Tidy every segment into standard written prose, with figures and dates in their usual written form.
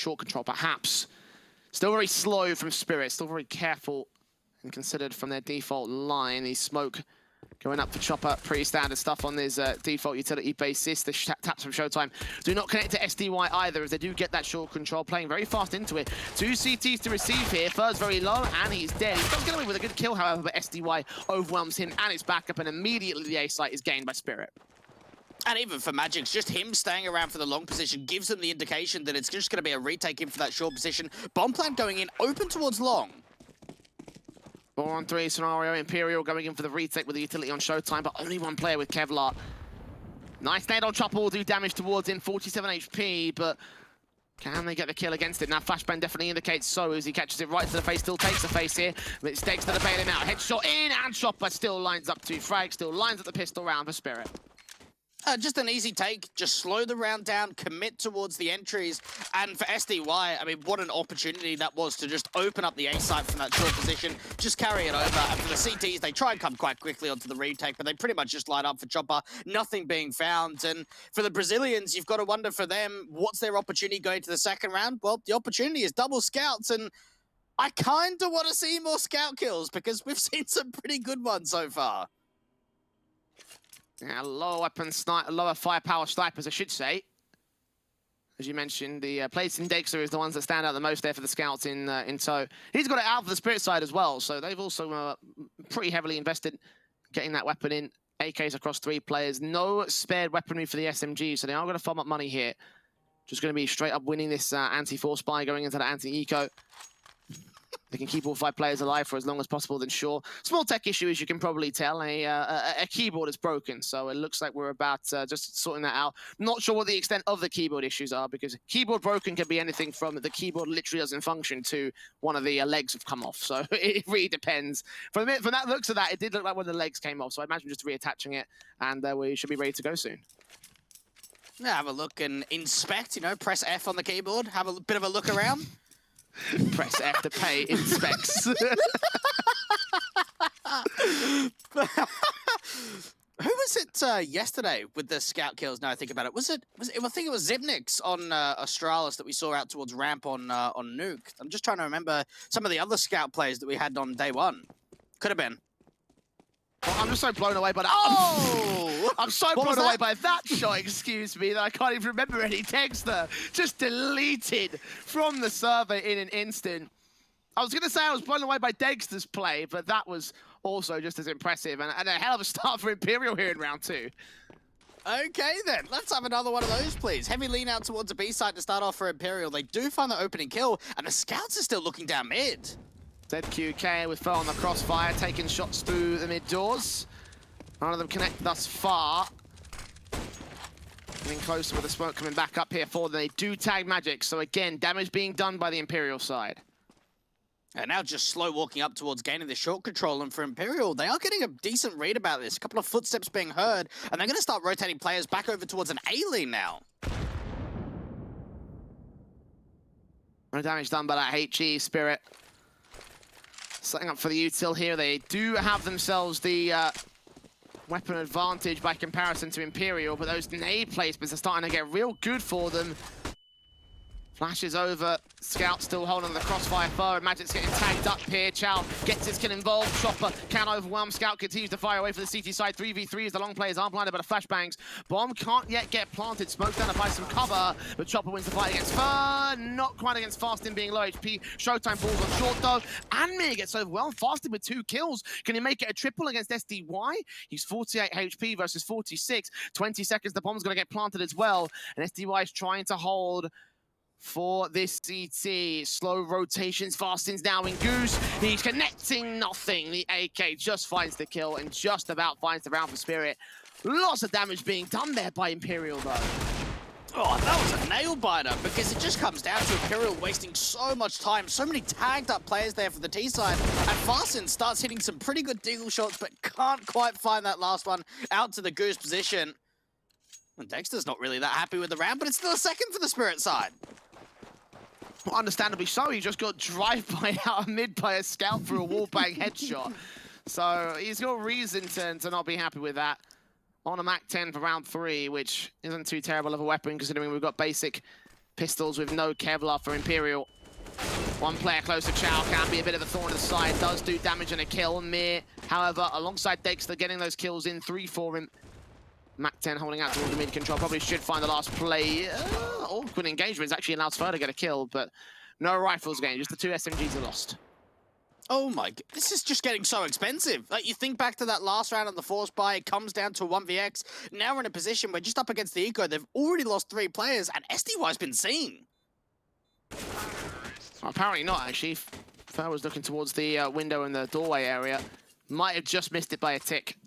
short control, perhaps. Still very slow from Spirit, still very careful and considered from their default line. The smoke going up for Chopper, pretty standard stuff on this default utility basis. The taps from Showtime do not connect to SDY either, as they do get that short control, playing very fast into it. 2 CTs to receive here. First very low, and he's dead. He does get away with a good kill, however, but SDY overwhelms him and it's back up, and immediately the A site is gained by Spirit. And even for Magix, just him staying around for the long position gives them the indication that it's just going to be a retake in for that short position. Bomb plant going in, open towards long. 4-on-3 scenario, Imperial going in for the retake with the utility on Showtime, but only one player with Kevlar. Nice nade on Chopper, will do damage towards him, 47 HP, but can they get the kill against it? Now Flashbang definitely indicates so, as he catches it right to the face, still takes the face here, but it's Dexter to bail him out. Headshot in, and Chopper still lines up 2 frags, still lines up the pistol round for Spirit. Just an easy take, just slow the round down, commit towards the entries, and for SDY, I mean, what an opportunity that was to just open up the A site from that short position, just carry it over, and for the CTs, they try and come quite quickly onto the retake, but they pretty much just light up for Chopper, nothing being found, and for the Brazilians, you've got to wonder for them, what's their opportunity going to the second round? Well, the opportunity is double scouts, and I kind of want to see more scout kills, because we've seen some pretty good ones so far. Yeah, lower weapon sniper, lower firepower snipers, I should say. As you mentioned, the plates in Dexter is the ones that stand out the most there for the scouts in tow. He's got it out for the Spirit side as well, so they've also pretty heavily invested getting that weapon in. AKs across 3 players, no spared weaponry for the SMG, so they are going to farm up money here. Just going to be straight up winning this anti-force buy going into the anti-eco. They can keep all 5 players alive for as long as possible, then sure. Small tech issue, as you can probably tell. A keyboard is broken, so it looks like we're about just sorting that out. Not sure what the extent of the keyboard issues are, because keyboard broken can be anything from the keyboard literally doesn't function to one of the legs have come off. So it really depends. From that looks of that, it did look like one of the legs came off, so I imagine just reattaching it, and we should be ready to go soon. Yeah, have a look and inspect, you know, press F on the keyboard, have a bit of a look around. Press F to pay inspects. Who was it yesterday with the scout kills? Now I think about it. I think it was Zipnix on Australis that we saw out towards ramp on Nuke. I'm just trying to remember some of the other scout players that we had on day 1. Could have been. Well, I'm just so blown away by that. Oh! I'm so blown away by that shot, excuse me, that I can't even remember any text there. Just deleted from the server in an instant. I was going to say I was blown away by Dexter's play, but that was also just as impressive. And a hell of a start for Imperial here in round 2. Okay then, let's have another one of those, please. Heavy lean out towards the B side to start off for Imperial. They do find the opening kill, and the scouts are still looking down mid. ZQK with Phil on the crossfire, taking shots through the mid doors. None of them connect thus far. Getting closer with the smoke coming back up here for them. They do tag Magix, so again, damage being done by the Imperial side. And now just slow walking up towards gaining the short control, and for Imperial, they are getting a decent read about this. A couple of footsteps being heard, and they're going to start rotating players back over towards an A-lean now. No damage done by that HE Spirit. Setting up for the util here. They do have themselves the weapon advantage by comparison to Imperial, but those nade placements are starting to get real good for them. Flashes over, Scout still holding the crossfire forward. Magic's getting tagged up here. Chow gets his kill involved. Chopper can overwhelm. Scout continues to fire away for the CT side. 3v3 as the long players are blinded by the flashbangs. Bomb can't yet get planted. Smoke's down to find some cover, but Chopper wins the fight against Fern. Not quite against Fastin being low HP. Showtime falls on short though. And Mir gets overwhelmed. Fastin with 2 kills. Can he make it a triple against SDY? He's 48 HP versus 46. 20 seconds. The bomb's going to get planted as well. And SDY is trying to hold for this CT. Slow rotations, Fastin's now in Goose. He's connecting nothing. The AK just finds the kill and just about finds the round for Spirit. Lots of damage being done there by Imperial though. Oh, that was a nail-biter, because it just comes down to Imperial wasting so much time. So many tagged up players there for the T side. And Fastin starts hitting some pretty good deagle shots, but can't quite find that last one out to the Goose position. And Dexter's not really that happy with the round, but it's still a second for the Spirit side. Well, understandably so, he just got drive-by out of mid by a scout for a wallbang headshot. So he's got reason to not be happy with that. On a Mac 10 for round 3, which isn't too terrible of a weapon considering we've got basic Pistols with no Kevlar for Imperial. One player close to Chow can be a bit of a thorn in the side, does do damage and a kill. Mir, however, alongside Dexter getting those kills in, 3 for him. Mac-10 holding out towards the mid-control, probably should find the last play. Awkward engagements actually allows Fer to get a kill, but no rifles gained, just the 2 SMGs are lost. Oh my, this is just getting so expensive. Like, you think back to that last round on the force buy, it comes down to a 1vx. Now we're in a position where just up against the Eco, they've already lost 3 players, and SDY's been seen. Well, apparently not, actually. Fer was looking towards the window in the doorway area. Might have just missed it by a tick.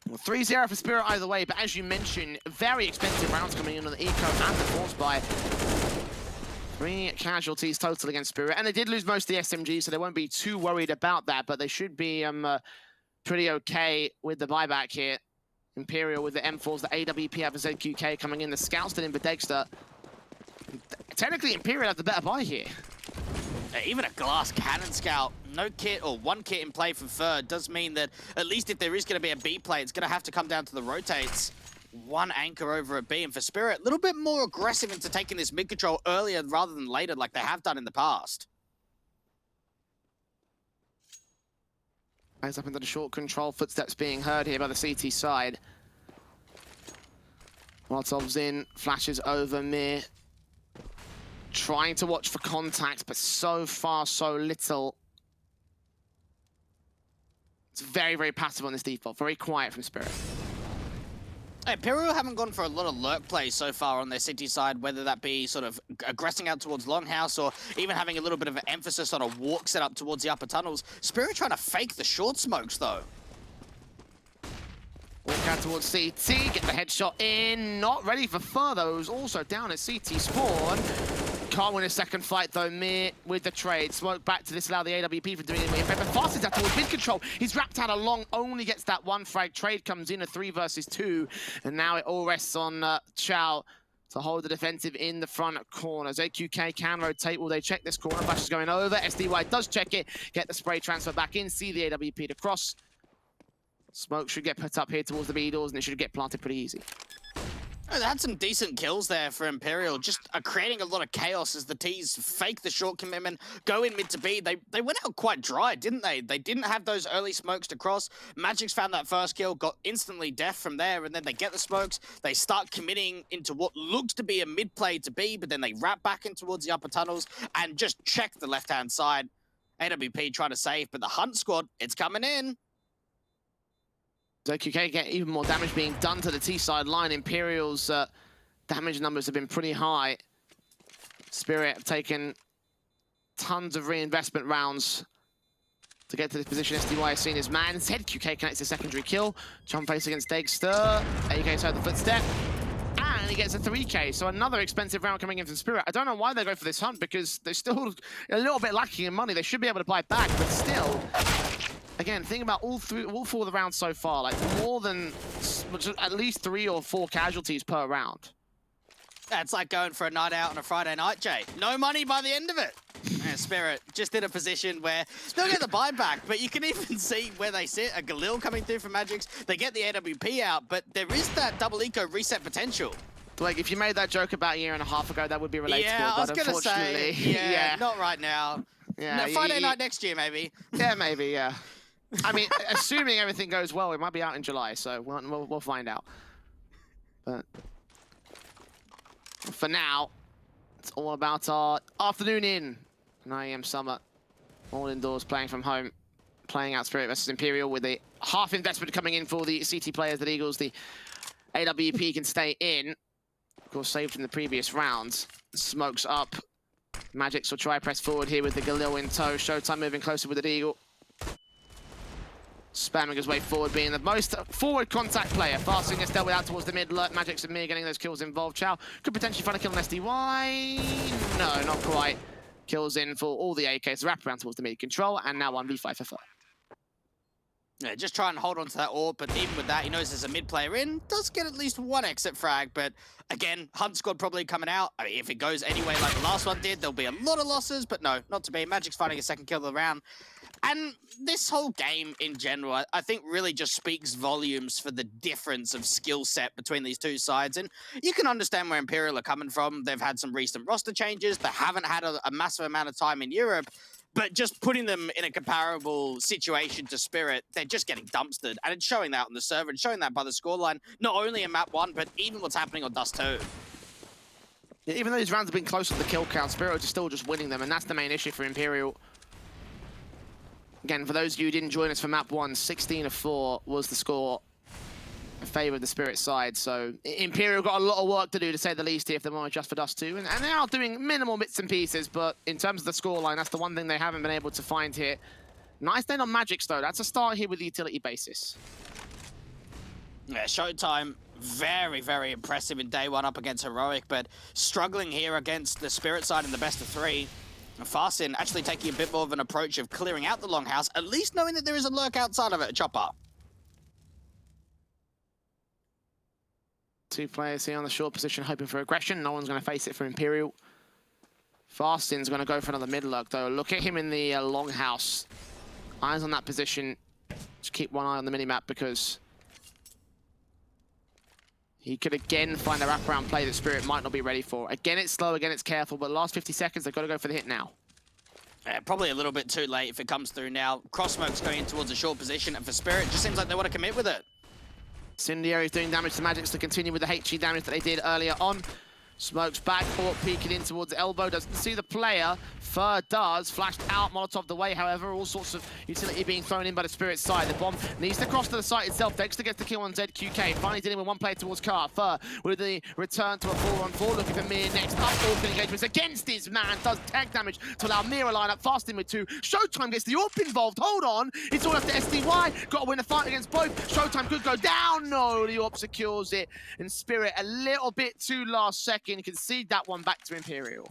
Well, 3-0 for Spirit either way, but as you mentioned, very expensive rounds coming in on the Eco and the force buy. 3 casualties total against Spirit, and they did lose most of the SMGs, so they won't be too worried about that, but they should be pretty okay with the buyback here. Imperial with the M4s, the AWP have a ZQK coming in, the Scouts still in for Dexter. Technically, Imperial have the better buy here. Even a glass cannon scout, no kit or 1 kit in play for Fer does mean that at least if there is going to be a B play, it's going to have to come down to the rotates. 1 anchor over at B, and for Spirit, a little bit more aggressive into taking this mid control earlier rather than later like they have done in the past. Eyes up into the short control, footsteps being heard here by the CT side. Molotov's in, flashes over Mir. Trying to watch for contact, but so far, so little. It's very, very passive on this default. Very quiet from Spirit. Imperial haven't gone for a lot of lurk plays so far on their city side, whether that be sort of aggressing out towards Longhouse or even having a little bit of an emphasis on a walk set up towards the upper tunnels. Spirit trying to fake the short smokes, though. Walk out towards CT, get the headshot in. Not ready for Fer, though, who's also down at CT spawn. Can't win a second fight, though. Mir with the trade. Smoke back to disallow the AWP for doing it. But fastest out towards mid-control. He's wrapped out a long, only gets that 1 frag. Trade comes in, a 3 versus 2. And now it all rests on Chow to hold the defensive in the front corner. ZQK can rotate. Will they check this corner? Flash is going over. SDY does check it. Get the spray transfer back in. See the AWP to cross. Smoke should get put up here towards the B doors, and it should get planted pretty easy. They had some decent kills there for Imperial, just creating a lot of chaos as the T's fake the short commitment, go in mid to B. They went out quite dry, didn't they? They didn't have those early smokes to cross. Magic's found that first kill, got instantly deaf from there, and then they get the smokes. They start committing into what looked to be a mid play to B, but then they wrap back in towards the upper tunnels and just check the left-hand side. AWP trying to save, but the Hunt squad, it's coming in. ZQK get even more damage being done to the T-side line. Imperial's damage numbers have been pretty high. Spirit have taken tons of reinvestment rounds to get to this position. SDY has seen his man. ZQK connects a secondary kill. Jump face against Dexter. AK's heard the footstep. And he gets a 3K, so another expensive round coming in from Spirit. I don't know why they go for this hunt, because they're still a little bit lacking in money. They should be able to buy back, but still... Again, think about all 4 of the rounds so far, like more than at least 3 or 4 casualties per round. That's like going for a night out on a Friday night, Jay. No money by the end of it. And Spirit just in a position where they'll get the buyback, but you can even see where they sit. A Galil coming through from Magix. They get the AWP out, but there is that double eco reset potential. Like, if you made that joke about a year and a half ago, that would be relatable. Yeah, I was going to say, yeah, not right now. Yeah, no, Friday night next year, maybe. Yeah, maybe, yeah. I mean, assuming everything goes well, it might be out in July, so we'll find out. But for now, it's all about our afternoon in an IEM summer. All indoors, playing from home, playing out Spirit versus Imperial with a half investment coming in for the CT players that Eagles. The AWP can stay in. Of course, saved in the previous rounds. Smokes up. Magix will try press forward here with the Galil in tow. Showtime moving closer with the Eagle. Spamming his way forward, being the most forward contact player. Fasting gets dealt with out towards the mid. Magix and Mir getting those kills involved. Chow could potentially find a kill on SDY. No, not quite. Kills in for all the AKs. Wrap around towards the mid control, and now 1v5 for Fer. Yeah, just try and hold on to that AWP, but even with that, he knows there's a mid player in, does get at least one exit frag, but again, Hunt squad probably coming out. I mean, if it goes anyway like the last one did, there'll be a lot of losses, but no, not to be. Magic's finding a second kill of the round. And this whole game in general, I think really just speaks volumes for the difference of skill set between these two sides. And you can understand where Imperial are coming from. They've had some recent roster changes. They haven't had a massive amount of time in Europe. But just putting them in a comparable situation to Spirit, they're just getting dumpstered. And it's showing that on the server and showing that by the scoreline, not only in map 1, but even what's happening on Dust2. Yeah, even though these rounds have been close to the kill count, Spirit are still just winning them, and that's the main issue for Imperial. Again, for those of you who didn't join us for map 1, 16-4 was the score in favour of the Spirit side. So Imperial got a lot of work to do, to say the least, here, if they want to adjust for Dust2. And they are doing minimal bits and pieces, but in terms of the scoreline, that's the one thing they haven't been able to find here. Nice nade on Magic's, though. That's a start here with the utility basis. Yeah, Showtime, very, very impressive in day 1 up against Heroic, but struggling here against the Spirit side in the best of 3. Farsin actually taking a bit more of an approach of clearing out the longhouse, at least knowing that there is a lurk outside of it, a chopper. 2 players here on the short position hoping for aggression. No one's going to face it for Imperial. Farsin's going to go for another mid lurk, though. Look at him in the longhouse. Eyes on that position. Just keep one eye on the minimap, because he could again find a wraparound play that Spirit might not be ready for. Again, it's slow, again, it's careful, but the last 50 seconds, they've got to go for the hit now. Yeah, probably a little bit too late if it comes through now. Crossmoke's going in towards a short position, and for Spirit, it just seems like they want to commit with it. Incendiary's doing damage to Magic's to continue with the HG damage that they did earlier on. Smoke's back, Port peeking in towards the elbow, doesn't see the player. Fur does, flashed out, Molotov the way, however, all sorts of utility being thrown in by the Spirit side. The bomb needs to cross to the site itself. Dexter gets the kill on ZQK, finally dealing with one player towards Car. Fur with the return to a 4-on-4, looking for Mir next up. Orphan engagements against his man, does tag damage to allow Mir a line up, fast in with 2. Showtime gets the AWP involved, hold on, it's all up to SDY, got to win the fight against both. Showtime could go down, no, the AWP secures it, and Spirit a little bit too last second, concede that one back to Imperial.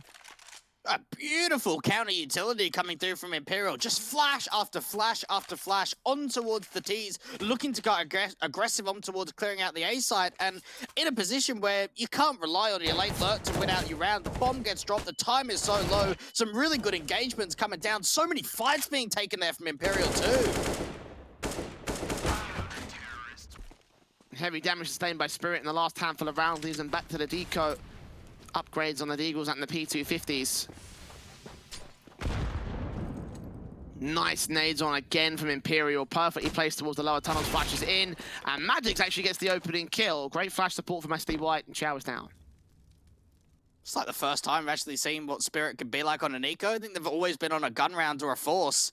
A beautiful counter utility coming through from Imperial. Just flash after flash after flash on towards the T's, looking to go aggressive on towards clearing out the A site, and in a position where you can't rely on your late lurk to win out your round. The bomb gets dropped, the time is so low, some really good engagements coming down, so many fights being taken there from Imperial too. Heavy damage sustained by Spirit in the last handful of rounds, leaves them back to the deco. Upgrades on the Deagles and the P250s. Nice nades on again from Imperial, perfectly placed towards the lower tunnels, flashes in, and Magix actually gets the opening kill. Great flash support from SD White, and Chow is down. It's like the first time I've actually seen what Spirit could be like on an eco. I think they've always been on a gun round or a force.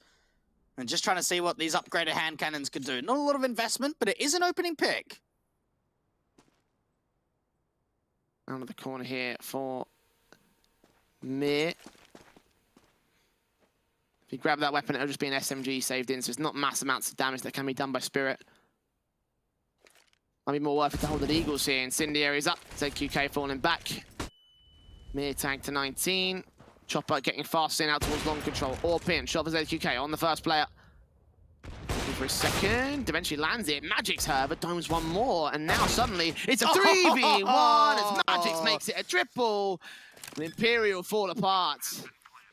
And just trying to see what these upgraded hand cannons could do. Not a lot of investment, but it is an opening pick. Out of the corner here for Mir. If you grab that weapon, it'll just be an SMG saved in, so it's not mass amounts of damage that can be done by Spirit. Might be more worth it to hold the Eagles here. Incendiary's up, ZQK falling back. Mir tank to 19. Chopper getting fast in out towards long control. Or pin, shot for ZQK on the first player. Looking for a second, eventually lands it. Magic's her, but Dome's one more, and now suddenly it's a 3v1 as Magix makes it a triple. And Imperial fall apart.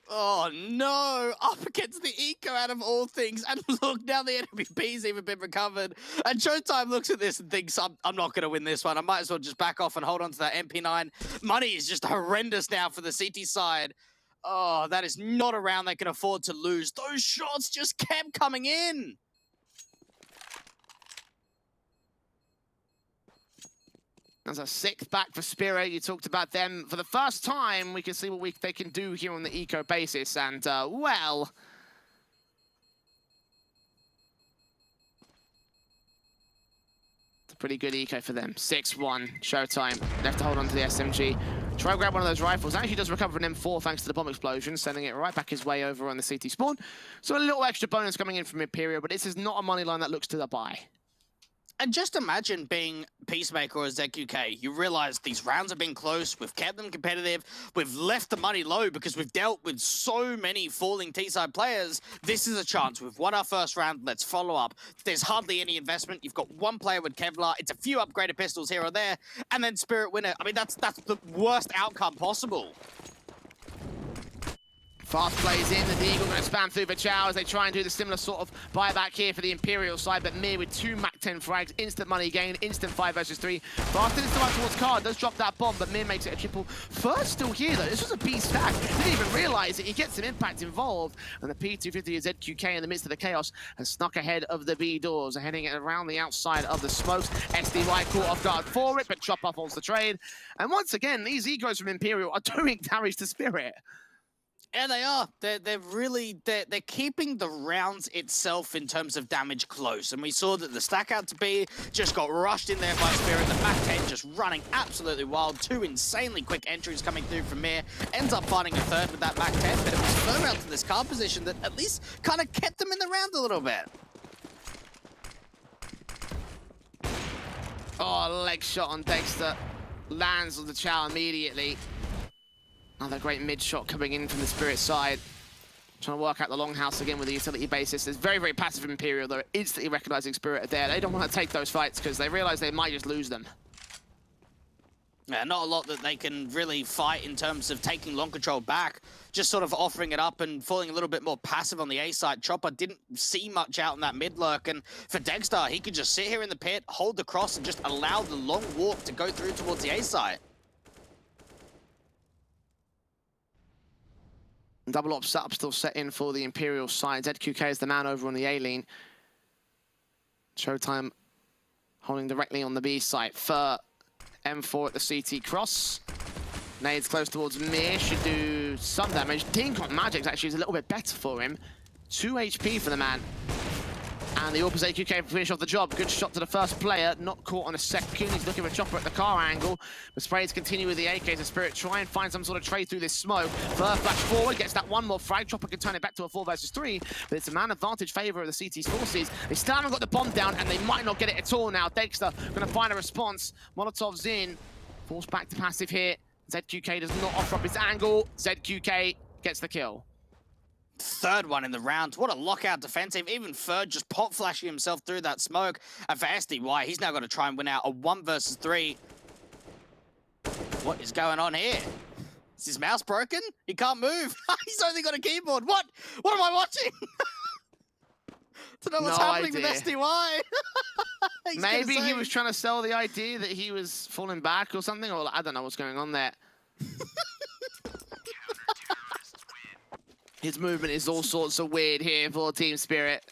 Oh no, up against the eco out of all things, and look, now the enemy B's even been recovered, and Showtime looks at this and thinks, I'm not going to win this one, I might as well just back off and hold on to that MP9. Money is just horrendous now for the CT side. Oh, that is not a round they can afford to lose. Those shots just kept coming in. That's a 6th back for Spirit. You talked about them. For the first time, we can see what they can do here on the eco basis. And, well... it's a pretty good eco for them. 6-1, Showtime. They have to hold on to the SMG. Try to grab one of those rifles. Actually does recover an M4 thanks to the bomb explosion, sending it right back his way over on the CT spawn. So a little extra bonus coming in from Imperial, but this is not a money line that looks to the buy. And just imagine being Peacemaker or ZQK. You realize these rounds have been close, we've kept them competitive, we've left the money low because we've dealt with so many falling T-side players. This is a chance. We've won our first round, let's follow up. There's hardly any investment. You've got one player with Kevlar, it's a few upgraded pistols here or there, and then Spirit win it. I mean, that's the worst outcome possible. Fast plays in, the Deagle going to spam through the Chow as they try and do the similar sort of buyback here for the Imperial side, but Mir with 2 MAC-10 frags, instant money gain, instant 5 versus 3. Fast in right towards Card, does drop that bomb, but Mir makes it a triple. First still here though, this was a B stack, didn't even realise it, he gets some impact involved, and the P250 is ZQK in the midst of the chaos has snuck ahead of the B doors, heading around the outside of the smokes. SDY caught off guard for it, but Chopper holds the trade, and once again, these egos from Imperial are doing damage to Spirit. Yeah, they are. They're keeping the rounds itself in terms of damage close. And we saw that the stack out to B just got rushed in there by Spirit. The MAC-10 just running absolutely wild. 2 insanely quick entries coming through from Mir. Ends up finding a third with that MAC-10, but it was further out to this card position that at least kind of kept them in the round a little bit. Oh, leg shot on Dexter. Lands on the Chow immediately. Another great mid shot coming in from the Spirit side. Trying to work out the longhouse again with the utility basis. It's very, very passive Imperial, though, instantly recognizing Spirit are there. They don't want to take those fights because they realize they might just lose them. Yeah, not a lot that they can really fight in terms of taking long control back. Just sort of offering it up and falling a little bit more passive on the A side. Chopper didn't see much out in that mid lurk, and for Dexter, he could just sit here in the pit, hold the cross, and just allow the long walk to go through towards the A side. Double op setup still set in for the Imperial side. ZQK is the man over on the A lane. Showtime holding directly on the B site. For M4 at the CT cross. Nades close towards Mir, should do some damage. Dink on Magic's actually is a little bit better for him. 2 HP for the man. And the Orpus AQK finish off the job. Good shot to the first player, not caught on a second. He's looking for Chopper at the car angle. The sprays continue with the AK as Spirit try and find some sort of trade through this smoke. First flash forward, gets that one more frag. Chopper can turn it back to a 4 versus 3, but it's a man advantage favor of the CT's forces. They still haven't got the bomb down, and they might not get it at all now. Dexter gonna find a response. Molotov's in. Forced back to passive here. ZQK does not offer up his angle. ZQK gets the kill. Third one in the round. What a lockout defensive. Even Third just pop flashing himself through that smoke. And for SDY, he's now got to try and win out a 1 versus 3. What is going on here? Is his mouse broken? He can't move. He's only got a keyboard. What? What am I watching? Don't know what's happening with SDY. Maybe he was trying to sell the idea that he was falling back or something, or I don't know what's going on there. His movement is all sorts of weird here for Team Spirit.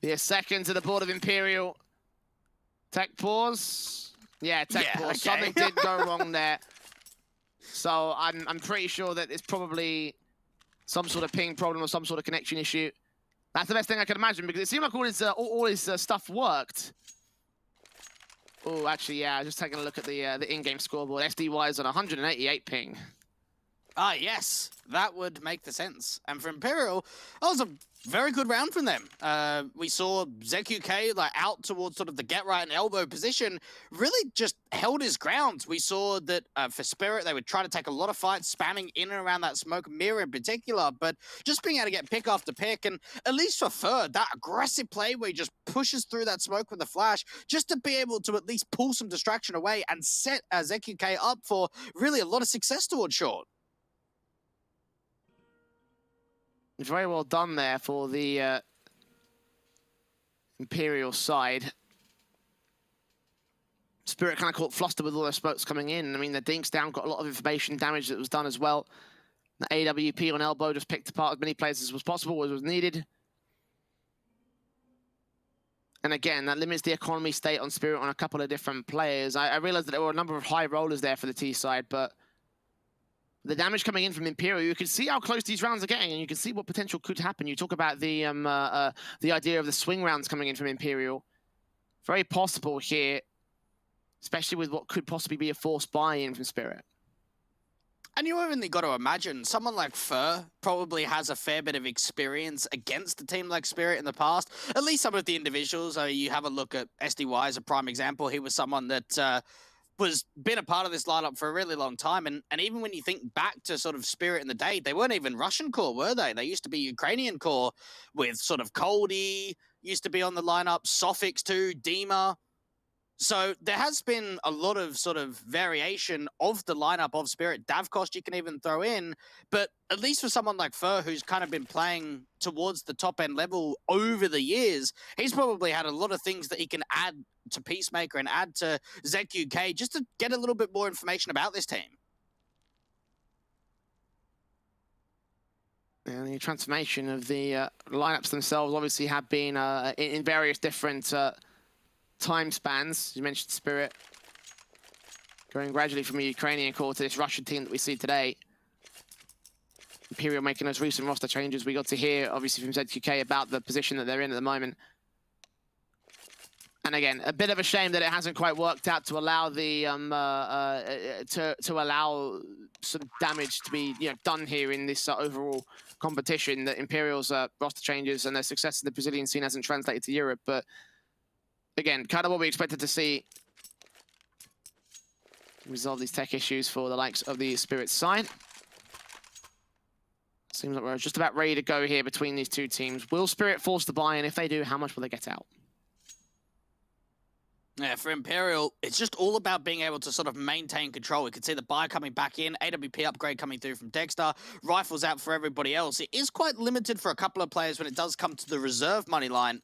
Be a second to the board of Imperial. Tech pause. Yeah, tech pause. Okay. Something did go wrong there. So I'm pretty sure that it's probably some sort of ping problem or some sort of connection issue. That's the best thing I can imagine, because it seemed like all his stuff worked. Oh, actually, yeah, just taking a look at the in-game scoreboard. SDY is on 188 ping. Ah, yes, that would make the sense. And for Imperial, that was a very good round from them. We saw ZQK like out towards sort of the get right and elbow position, really just held his ground. We saw that for Spirit, they would try to take a lot of fights, spamming in and around that smoke, Mir in particular, but just being able to get pick after pick, and at least for Third, that aggressive play where he just pushes through that smoke with a flash, just to be able to at least pull some distraction away and set ZQK up for really a lot of success towards short. Very well done there for the Imperial side. Spirit kind of caught flustered with all those smokes coming in. I mean, the dinks down got a lot of information damage that was done as well. The AWP on elbow just picked apart as many players as was possible, as was needed. And again, that limits the economy state on Spirit on a couple of different players. I realized that there were a number of high rollers there for the T side, but the damage coming in from Imperial, you can see how close these rounds are getting, and you can see what potential could happen. You talk about the idea of the swing rounds coming in from Imperial. Very possible here, especially with what could possibly be a forced buy-in from Spirit. And you only got to imagine, someone like Fur probably has a fair bit of experience against a team like Spirit in the past. At least some of the individuals. You have a look at SDY as a prime example. He was someone that was been a part of this lineup for a really long time. And even when you think back to sort of Spirit in the day, they weren't even Russian core, were they? They used to be Ukrainian core with sort of Coldy, used to be on the lineup, Sofix too, Dima. So there has been a lot of sort of variation of the lineup of Spirit. Davkost you can even throw in, but at least for someone like Fur, who's kind of been playing towards the top end level over the years, he's probably had a lot of things that he can add to Peacemaker and add to ZQK just to get a little bit more information about this team. And the transformation of the lineups themselves obviously have been in various different time spans. You mentioned Spirit going gradually from a Ukrainian core to this Russian team that we see today. Imperial making those recent roster changes. We got to hear, obviously, from ZQK about the position that they're in at the moment. And again, a bit of a shame that it hasn't quite worked out to allow the to allow some damage to be done here in this overall competition. That Imperial's roster changes and their success in the Brazilian scene hasn't translated to Europe, but again, kind of what we expected to see. Resolve these tech issues for the likes of the Spirit side. Seems like we're just about ready to go here between these two teams. Will Spirit force the buy, and if they do, how much will they get out? Yeah, for Imperial, it's just all about being able to sort of maintain control. We can see the buy coming back in, AWP upgrade coming through from Dexter, rifles out for everybody else. It is quite limited for a couple of players when it does come to the reserve money line.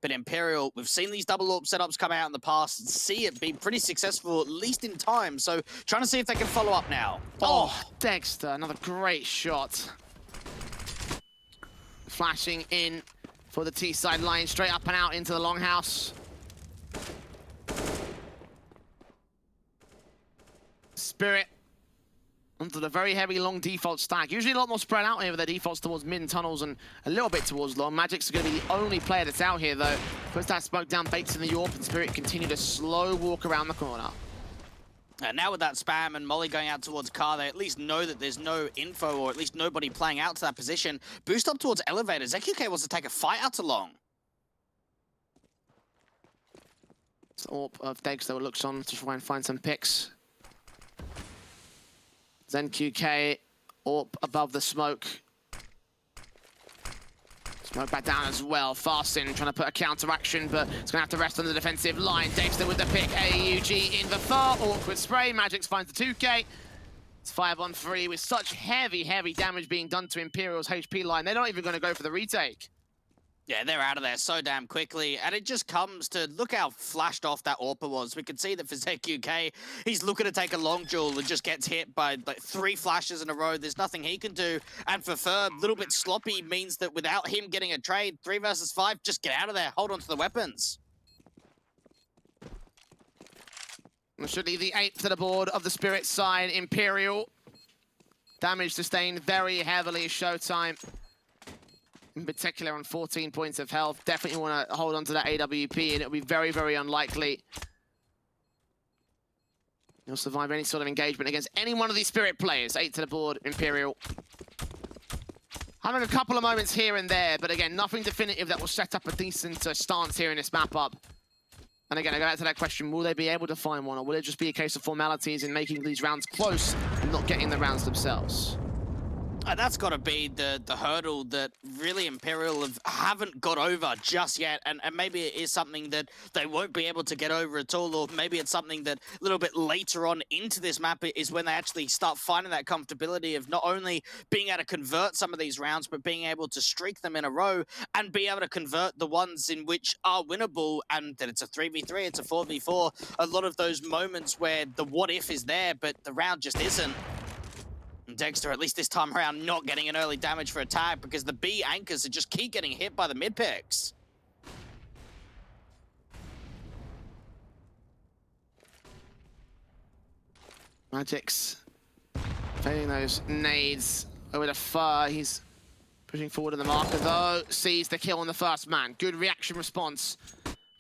But Imperial, we've seen these double AWP setups come out in the past and see it be pretty successful, at least in time. So trying to see if they can follow up now. Oh, Dexter, another great shot. Flashing in for the T-side line, straight up and out into the longhouse. Spirit onto the very heavy long default stack. Usually a lot more spread out here with their defaults towards mid and tunnels and a little bit towards long. Magic's going to be the only player that's out here, though. Puts that smoke down, baits in the AWP, and Spirit continue to slow walk around the corner. Now with that spam and Molly going out towards Car, they at least know that there's no info, or at least nobody playing out to that position. Boost up towards Elevator. ZQK wants to take a fight out to long. It's AWP of Dexter looks on to try and find some picks. ZQK AWP above the smoke. Smoke back down as well. Farston trying to put a counteraction, but it's going to have to rest on the defensive line. Dexter with the pick. AUG in the far. Awkward spray. Magix finds the 2K. It's 5-on-3 with such heavy damage being done to Imperial's HP line. They're not even going to go for the retake. Yeah, they're out of there so damn quickly, and it just comes to look how flashed off that AWP was. We can see that for ZQK, he's looking to take a long duel and just gets hit by like 3 flashes in a row. There's nothing he can do, and for Ferb, a little bit sloppy means that without him getting a trade, 3 versus 5, just get out of there, hold on to the weapons. This should be the 8th to the board of the Spirit side. Imperial. Damage sustained very heavily. Showtime. In particular on 14 points of health. Definitely want to hold on to that AWP, and it'll be very unlikely he'll survive any sort of engagement against any one of these Spirit players. 8 to the board, Imperial. Having a couple of moments here and there, but again, nothing definitive that will set up a decent stance here in this map up. And again, I go back to that question, will they be able to find one, or will it just be a case of formalities in making these rounds close and not getting the rounds themselves? That's got to be the hurdle that really Imperial haven't got over just yet, and maybe it is something that they won't be able to get over at all, or maybe it's something that a little bit later on into this map is when they actually start finding that comfortability of not only being able to convert some of these rounds, but being able to streak them in a row and be able to convert the ones in which are winnable, and that it's a 3v3, it's a 4v4. A lot of those moments where the what if is there, but the round just isn't. And Dexter, at least this time around, not getting an early damage for a tag because the B anchors just keep getting hit by the mid picks. Magix failing those nades over the Fur. He's pushing forward in the marker though. Sees the kill on the first man. Good reaction response.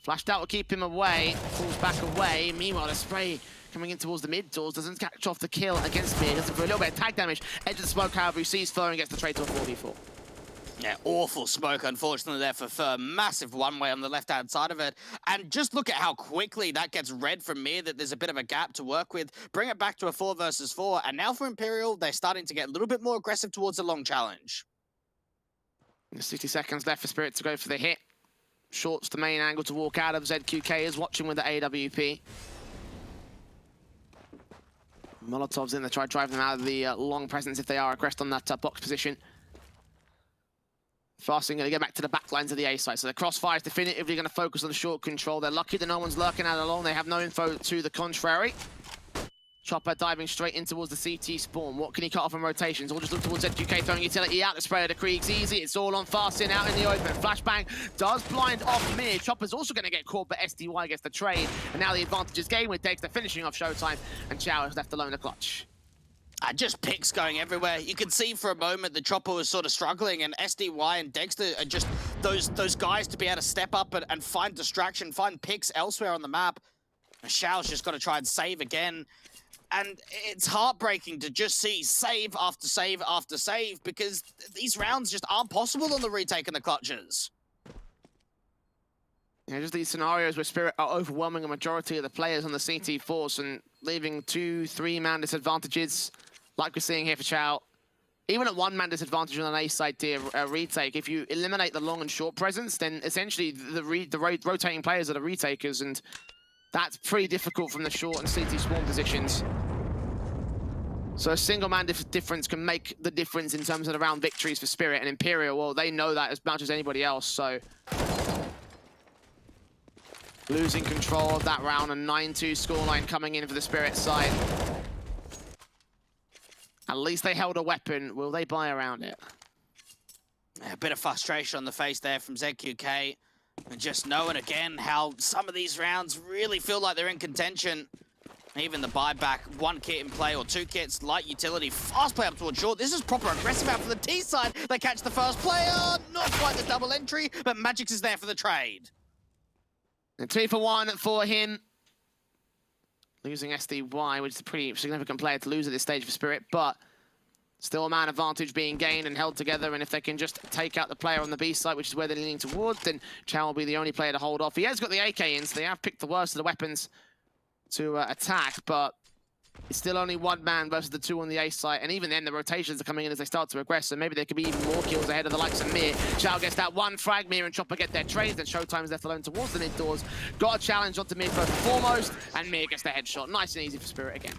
Flashed out will keep him away. Falls back away. Meanwhile, the spray coming in towards the mid doors, doesn't catch off the kill against Mir, doesn't for a little bit of tag damage. Edge of the smoke, however, he sees Fur and gets the trade to a 4v4. Yeah, awful smoke, unfortunately, there for Fur. Massive one-way on the left-hand side of it. And just look at how quickly that gets read from Mir, that there's a bit of a gap to work with. Bring it back to a 4 versus 4. And now for Imperial, they're starting to get a little bit more aggressive towards the long challenge. 60 seconds left for Spirit to go for the hit. Short's the main angle to walk out of. ZQK is watching with the AWP. Molotov's in there, try to drive them out of the long presence if they are aggressed on that box position. Fasting going to get back to the back lines of the A site. So the crossfire is definitively going to focus on the short control. They're lucky that no one's lurking out along. They have no info to the contrary. Chopper diving straight in towards the CT spawn. What can he cut off in rotations? All just look towards ZQK, throwing utility out. The spray of the Kriegs easy. It's all on Fasting out in the open. Flashbang does blind off Mir. Chopper's also going to get caught, but SDY gets the trade. And now the advantage is gained with Dexter finishing off Showtime. And Chow is left alone to clutch. Just picks going everywhere. You could see for a moment the Chopper was sort of struggling, and SDY and Dexter are just those guys to be able to step up and find distraction, find picks elsewhere on the map. Shao's just got to try and save again. And it's heartbreaking to just see save after save after save, because these rounds just aren't possible on the retake and the clutches. Yeah, just these scenarios where Spirit are overwhelming a majority of the players on the CT force and leaving 2-3 man disadvantages, like we're seeing here for Chow. Even at 1 man disadvantage on an A side tier retake, if you eliminate the long and short presence, then essentially the rotating players are the retakers, and that's pretty difficult from the short and CT spawn positions. So a single man difference can make the difference in terms of the round victories for Spirit, and Imperial, well, they know that as much as anybody else, so losing control of that round, a 9-2 scoreline coming in for the Spirit side. At least they held a weapon. Will they buy around it? A bit of frustration on the face there from ZQK. And just knowing again how some of these rounds really feel like they're in contention. Even the buyback, 1 kit in play or 2 kits, light utility, fast play up towards short. This is proper aggressive out for the T side. They catch the first player. Not quite the double entry, but Magix is there for the trade. And 2 for 1 for him. Losing SDY, which is a pretty significant player to lose at this stage for Spirit, but still a man advantage being gained and held together, and if they can just take out the player on the B side, which is where they're leaning towards, then Chow will be the only player to hold off. He has got the AK in, so they have picked the worst of the weapons to attack, but it's still only 1 man versus the 2 on the A site, and even then the rotations are coming in as they start to aggress, so maybe there could be even more kills ahead of the likes of Mir. Chow gets that 1 frag, Mir and Chopper get their trades, and Showtime's left alone towards the mid doors. Got a challenge onto Mir first and foremost, and Mir gets the headshot. Nice and easy for Spirit again.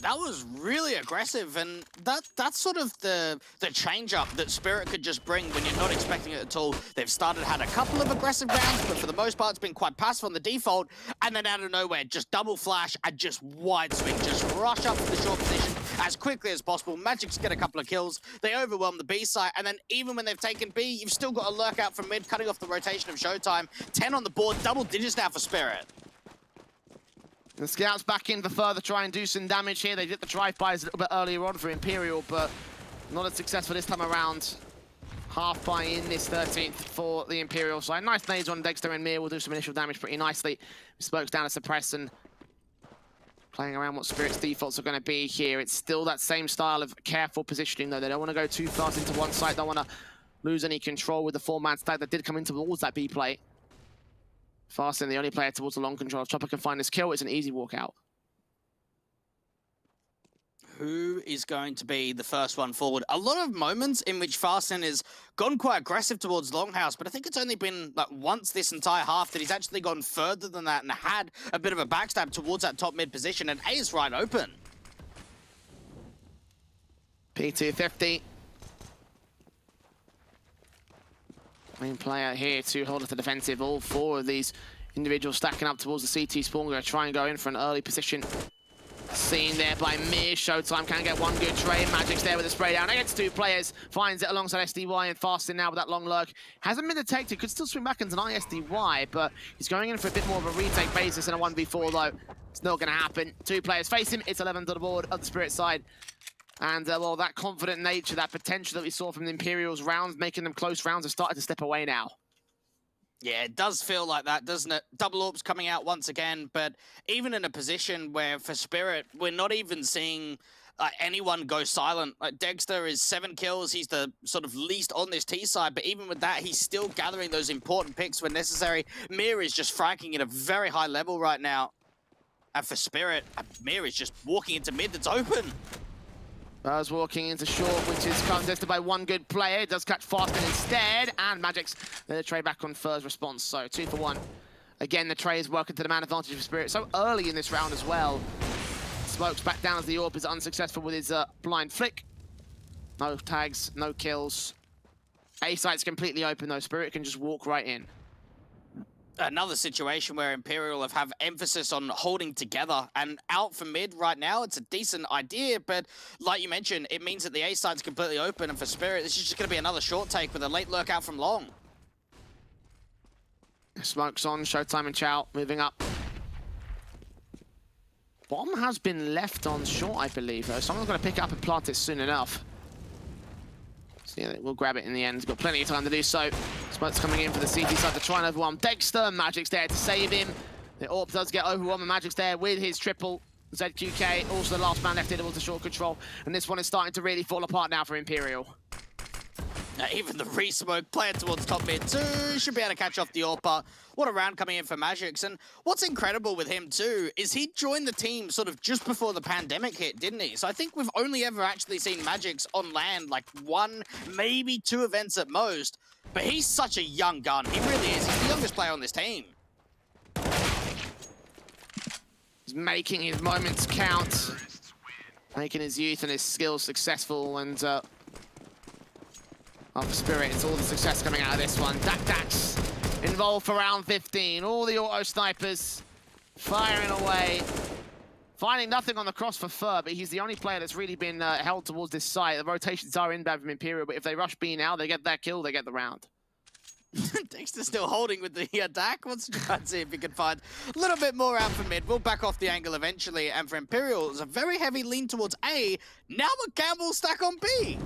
That was really aggressive, and that's sort of the change-up that Spirit could just bring when you're not expecting it at all. They've had a couple of aggressive rounds, but for the most part, it's been quite passive on the default, and then out of nowhere, just double flash and just wide swing, just rush up to the short position as quickly as possible. Magix get a couple of kills, they overwhelm the B site, and then even when they've taken B, you've still got a lurk out from mid, cutting off the rotation of Showtime. 10 on the board, double digits now for Spirit. The scouts back in for further try and do some damage here. They did the drive-bys a little bit earlier on for Imperial, but not as successful this time around. Half buy in this 13th for the Imperial side. Nice nades on Dexter and Mir will do some initial damage pretty nicely. Smokes down to suppress and playing around what Spirit's defaults are going to be here. It's still that same style of careful positioning, though. They don't want to go too fast into one side. Don't want to lose any control with the 4-man stack that did come in towards that B play. Fasting, the only player towards the long control. If Chopper can find this kill, it's an easy walkout. Who is going to be the first one forward? A lot of moments in which Fasting has gone quite aggressive towards Longhouse, but I think it's only been like once this entire half that he's actually gone further than that and had a bit of a backstab towards that top mid position, and A is right open. P250. Main player here to hold up the defensive. All 4 of these individuals stacking up towards the CT spawn. Going to try and go in for an early position. Seen there by Mir. Showtime can get 1 good trade. Magic's there with a spray down against 2 players. Finds it alongside SDY and Fasting now with that long lurk. Hasn't been detected. Could still swing back and deny SDY, but he's going in for a bit more of a retake basis in a 1v4 though. It's not going to happen. 2 players face him. It's 11 to the board of the Spirit side. And, well, that confident nature, that potential that we saw from the Imperials rounds, making them close rounds, have started to step away now. Yeah, it does feel like that, doesn't it? Double Orbs coming out once again, but even in a position where for Spirit, we're not even seeing anyone go silent. Like Dexter is 7 kills, he's the sort of least on this T side, but even with that, he's still gathering those important picks when necessary. Mir is just fracking at a very high level right now. And for Spirit, Mir is just walking into mid that's open. Buzz walking into short, which is contested by one good player. It does catch Fasten instead, and Magic's the trade back on Fur's response, so 2 for 1. Again, the trade is working to the man advantage for Spirit so early in this round as well. Smokes back down as the AWP is unsuccessful with his blind flick. No tags, no kills. A site's completely open though. Spirit can just walk right in. Another situation where Imperial have emphasis on holding together, and out for mid right now, it's a decent idea, but like you mentioned, it means that the A side's completely open, and for Spirit, this is just going to be another short take with a late lurk out from long. Smokes on, Showtime and Chow moving up. Bomb has been left on short, I believe, though. Someone's going to pick it up and plant it soon enough. So yeah, we'll grab it in the end. He's got plenty of time to do so. Smoke's coming in for the CT side to try and overwhelm Dexter. Magic's there to save him. The AWP does get overwhelmed, and Magic's there with his triple. ZQK, also the last man left able to short control. And this one is starting to really fall apart now for Imperial. Even the re-smoke playing towards top mid too should be able to catch off the AWP. What a round coming in for Magix. And what's incredible with him too is he joined the team sort of just before the pandemic hit, didn't he? So I think we've only ever actually seen Magix on land like 1, maybe 2 events at most. But he's such a young gun. He really is. He's the youngest player on this team. He's making his moments count. Making his youth and his skills successful, and of Spirit, it's all the success coming out of this one. Dax involved for round 15. All the auto snipers firing away. Finding nothing on the cross for Fur, but he's the only player that's really been held towards this site. The rotations are inbound from Imperial, but if they rush B now, they get that kill, they get the round. Dexter's still holding with the attack. Wants to try and see if he can find a little bit more out from mid. We'll back off the angle eventually, and for Imperial, it's a very heavy lean towards A. Now a gamble stack on B.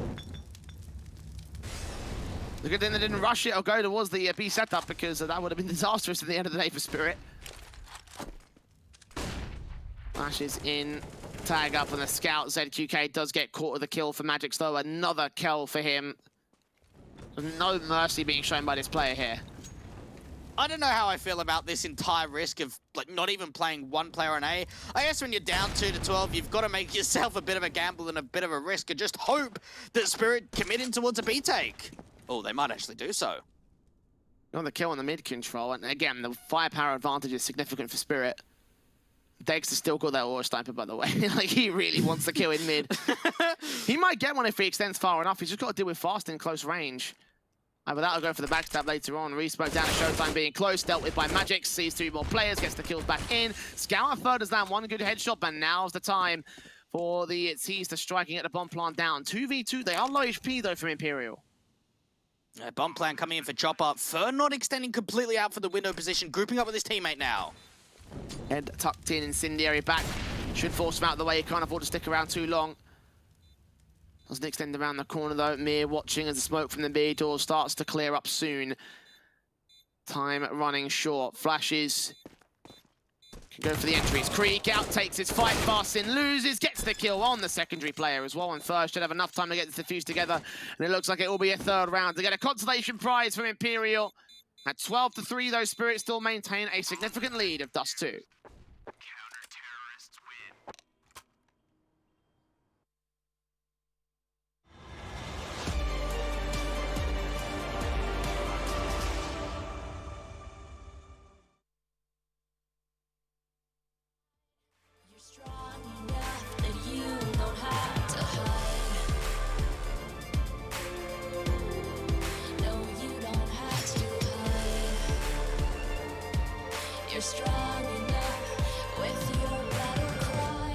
The good thing they didn't rush it or go towards the B setup, because that would have been disastrous at the end of the day for Spirit. Flashes in, tag up on the scout. ZQK does get caught with a kill for Magix though. Another kill for him. There's no mercy being shown by this player here. I don't know how I feel about this entire risk of like not even playing one player on A. I guess when you're down 2 to 12, you've got to make yourself a bit of a gamble and a bit of a risk and just hope that Spirit commit in towards a B take. Oh, they might actually do so. On the kill on the mid control, and again, the firepower advantage is significant for Spirit. Dexter still got that auto sniper, by the way. Like, he really wants the kill in mid. He might get one if he extends far enough. He's just got to deal with fast in close range. But that'll go for the backstab later on. Respoke down to Showtime being close, dealt with by Magix. Sees 2 more players, gets the kills back in. Scout and Fur does land 1 good headshot, but now's the time for the T's to striking at the bomb plant down. 2v2, they are low HP though from Imperial. Bomb plan coming in for Chopper. Fur not extending completely out for the window position, grouping up with his teammate now. Head tucked in, Incendiary back. Should force him out of the way, he can't afford to stick around too long. Doesn't extend around the corner though. Mir watching as the smoke from the B door starts to clear up soon. Time running short. Flashes. Can go for the entries. Creek out, takes his fight fast in, loses, gets the kill on the secondary player as well. And first should have enough time to get this defused together. And it looks like it will be a 3rd round to get a consolation prize from Imperial. At 12 to 3, though, Spirit still maintain a significant lead of Dust2. You're strong enough with your battle cry.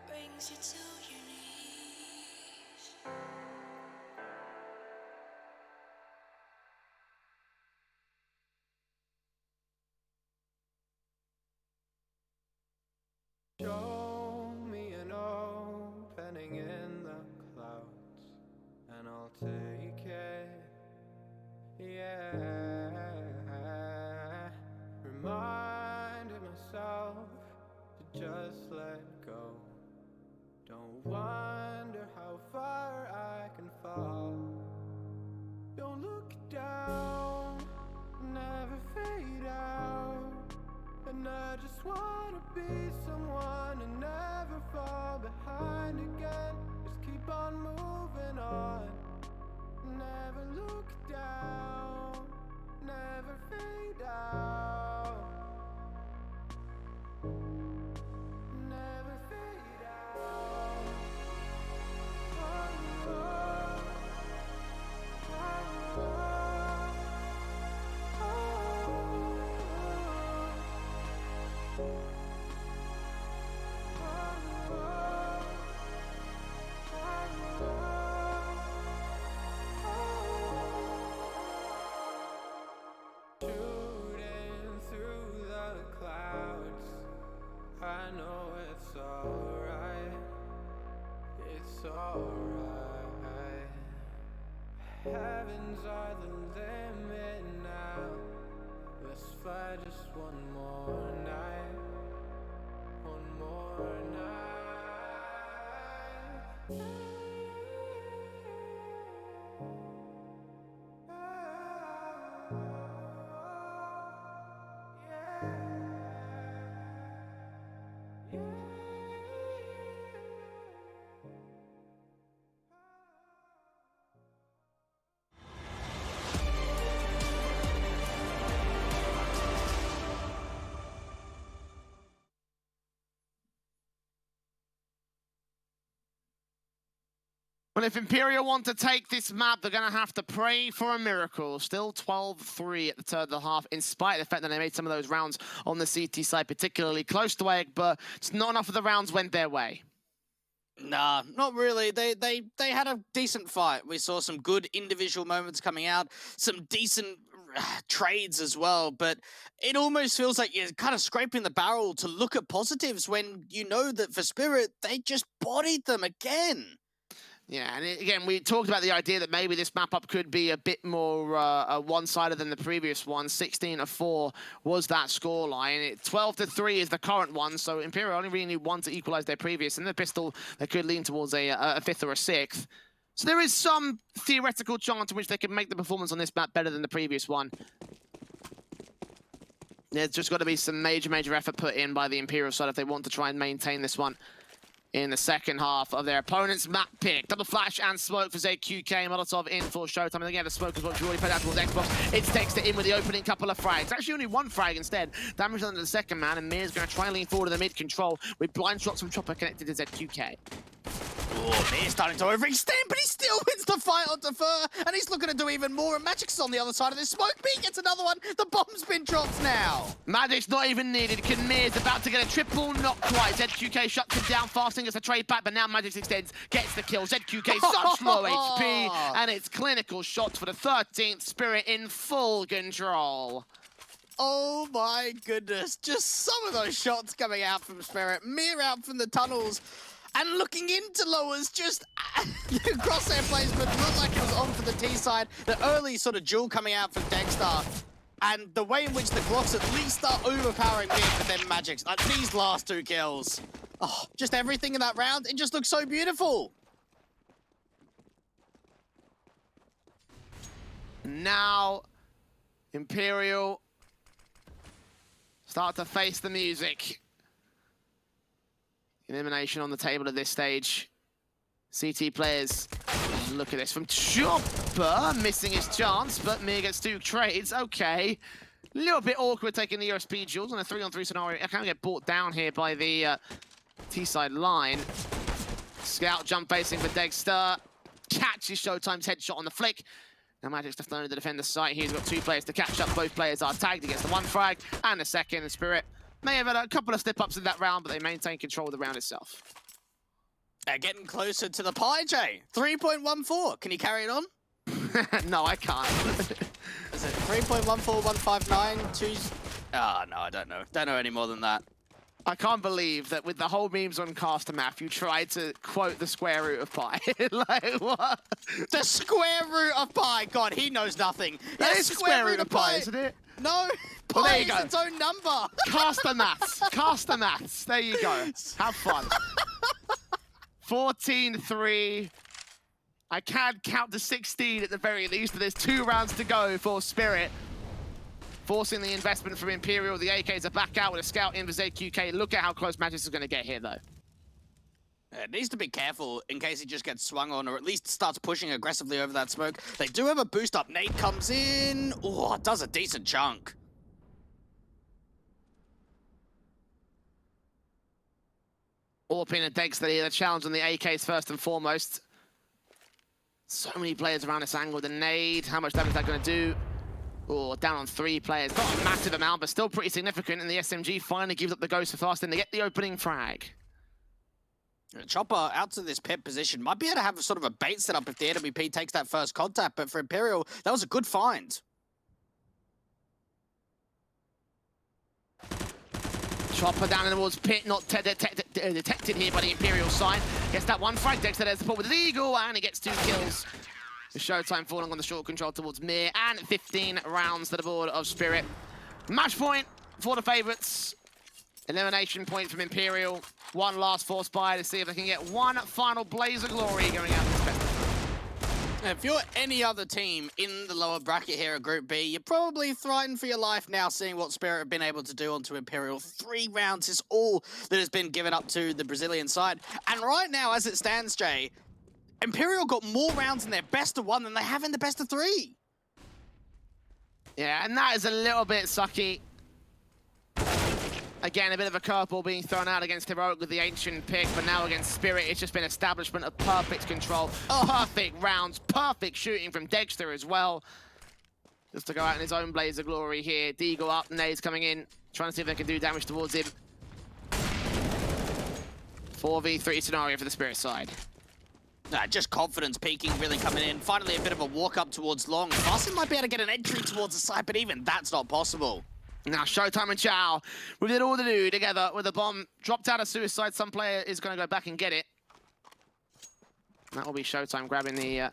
Brings you to your knees. Show me an opening in the clouds, and I'll take it. Yeah. Reminding myself to just let go. Don't wonder how far I can fall. Don't look down, never fade out. And I just wanna be someone and never fall behind again. Just keep on moving on. Never look down, never fade out. Never fade out. Oh, oh, oh, shooting through the clouds. I know it's alright. It's alright. Heavens are the limit now. Let's fly just one more night. One more night. Well, if Imperial want to take this map, they're going to have to pray for a miracle. Still 12-3 at the turn of the half, in spite of the fact that they made some of those rounds on the CT side particularly close to Egg, but it's not enough of the rounds went their way. Nah, not really. They had a decent fight. We saw some good individual moments coming out, some decent trades as well, but it almost feels like you're kind of scraping the barrel to look at positives when you know that for Spirit, they just bodied them again. Yeah, and again, we talked about the idea that maybe this map-up could be a bit more one-sided than the previous one. 16-4 was that scoreline. 12-3 is the current one, so Imperial only really need one to equalize their previous. And the pistol, they could lean towards a fifth or a sixth. So there is some theoretical chance in which they could make the performance on this map better than the previous one. There's just got to be some major effort put in by the Imperial side if they want to try and maintain this one in the second half of their opponent's map pick. Double flash and smoke for ZQK. Molotov in for Showtime. And again, the smoke as well. Already played out towards Xbox. It's Dexter in with the opening couple of frags. Actually, only one frag instead. Damage under the second man, and Mir's going to try and lean forward to the mid control with blind shots from Chopper connected to ZQK. Oh, Mir's starting to overextend, but he still wins the fight on Defer, and he's looking to do even more. And Magic's on the other side of this smoke. B gets another one. The bomb's been dropped now. Magic's not even needed. Mir's about to get a triple, not quite. ZQK shuts him down, fasting as a trade back, but now Magic extends, gets the kill. ZQK such low HP, and it's clinical shots for the 13th. Spirit in full control. Oh my goodness, just some of those shots coming out from Spirit. Mir out from the tunnels. And looking into lowers, just the crosshair placement looked like it was on for the T side. The early sort of duel coming out from Dexter. And the way in which the Glocks at least are overpowering Mir, but then Magic's. Like these last two kills. Oh, just everything in that round, it just looks so beautiful. Now, Imperial start to face the music. Elimination on the table at this stage. CT players, look at this from Chopper, missing his chance, but Mir gets two trades. Okay, a little bit awkward taking the USP duels on a 3-on-3 scenario. I can't get brought down here by the T-side line. Scout jump facing for Dexter. Catches Showtime's headshot on the flick. Now Magic's left alone to defend the site. He's got two players to catch up. Both players are tagged. He gets the one frag and the second. The Spirit may have had a couple of step-ups in that round, but they maintain control of the round itself. They're getting closer to the pie, Jay. 3.14. Can you carry it on? No, I can't. Is it 3.14159? Oh, no, I don't know. Don't know any more than that. I can't believe that with the whole memes on Caster Math, you tried to quote the square root of pi. Like, what? The square root of pi. God, he knows nothing. That Yeah, is the square root of pi, isn't it? No, Well, pi there you is go. its own number. Caster Maths. Caster Maths. There you go. Have fun. 14-3. I can count to 16 at the very least, but there's 2 rounds to go for Spirit. Forcing the investment from Imperial. The AKs are back out with a scout in for ZQK. Look at how close Magis is going to get here, though. It needs to be careful in case he just gets swung on, or at least starts pushing aggressively over that smoke. They do have a boost up. Nate comes in. Oh, does a decent chunk. Orpin and Dexter here, the challenge on the AKs first and foremost. So many players around this angle. The nade, how much damage is that going to do? Oh, down on 3 players. Not a massive amount, but still pretty significant. And the SMG finally gives up the ghost for Fastin to get the opening frag. Chopper out to this pit position. Might be able to have sort of a bait set up if the AWP takes that first contact, but for Imperial, that was a good find. Chopper down towards pit, not detected here by the Imperial side. Gets that one frag. Dexter there's support with the Eagle, and he gets 2 kills. The Showtime falling on the short control towards Mir, and 15 rounds to the board of Spirit. Match point for the favourites. Elimination point from Imperial. One last force buy to see if they can get one final blaze of glory going out of this best of 3. If you're any other team in the lower bracket here at Group B, you're probably frightened for your life now, seeing what Spirit have been able to do onto Imperial. 3 rounds is all that has been given up to the Brazilian side. And right now, as it stands, Jay, Imperial got more rounds in their best of 1 than they have in the best of 3. Yeah, and that is a little bit sucky. Again, a bit of a curveball being thrown out against Heroic with the Ancient pick, but now against Spirit, it's just been establishment of perfect control, perfect rounds, perfect shooting from Dexter as well. Just to go out in his own blaze of glory here. Deagle up, Nade's coming in, trying to see if they can do damage towards him. 4v3 scenario for the Spirit side. Just confidence peaking, really coming in. Finally, a bit of a walk up towards Long. Fastin might be able to get an entry towards the side, but even that's not possible. Now, Showtime and Chow, with it all to do together with the bomb dropped out of suicide. Some player is going to go back and get it. That will be Showtime grabbing the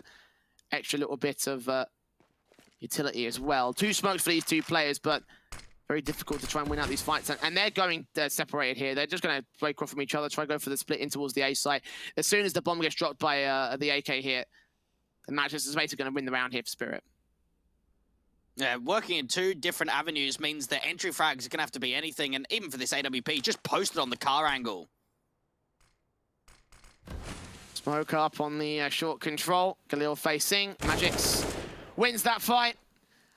extra little bit of utility as well. 2 smokes for these 2 players, but very difficult to try and win out these fights. And they're going separated here. They're just going to break off from each other, try to go for the split in towards the A site. As soon as the bomb gets dropped by the AK here, the match is basically going to win the round here for Spirit. Yeah, working in 2 different avenues means that entry frags are going to have to be anything, and even for this AWP, just posted on the car angle. Smoke up on the short control. Khalil facing. Magix wins that fight.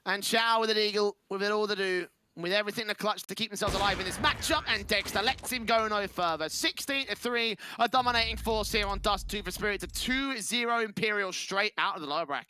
And Chow with an Eagle, with it all to do, with everything in the clutch to keep themselves alive in this matchup, and Dexter lets him go no further. 16-3, a dominating force here on Dust2 for Spirit to 2-0 Imperial straight out of the lower bracket.